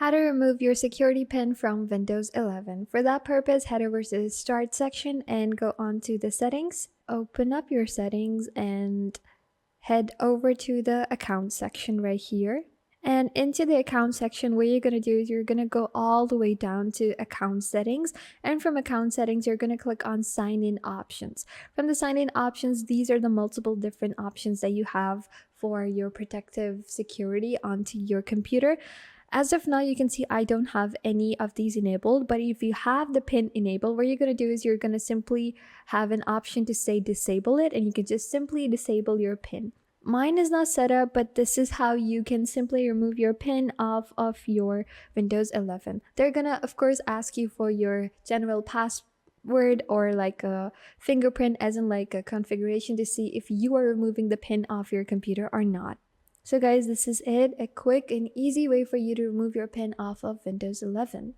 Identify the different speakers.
Speaker 1: How to remove your security pin from Windows 11. For that purpose, head over to the Start section and go on to the Settings. Open up your settings and head over to the Account section right here. And into the Account section, what you're going to do is you're going to go all the way down to Account Settings. And from Account Settings, you're going to click on Sign In Options. From the Sign In Options, these are the multiple different options that you have for your protective security onto your computer. As of now, you can see I don't have any of these enabled, but if you have the pin enabled, what you're going to do is you're going to simply have an option to say disable it, and you can just simply disable your pin. Mine is not set up, but this is how you can simply remove your pin off of your Windows 11. They're gonna, of course, ask you for your general password or like a fingerprint, as in like a configuration to see if you are removing the pin off your computer or not. So guys, this is it, a quick and easy way for you to remove your pin off of Windows 11.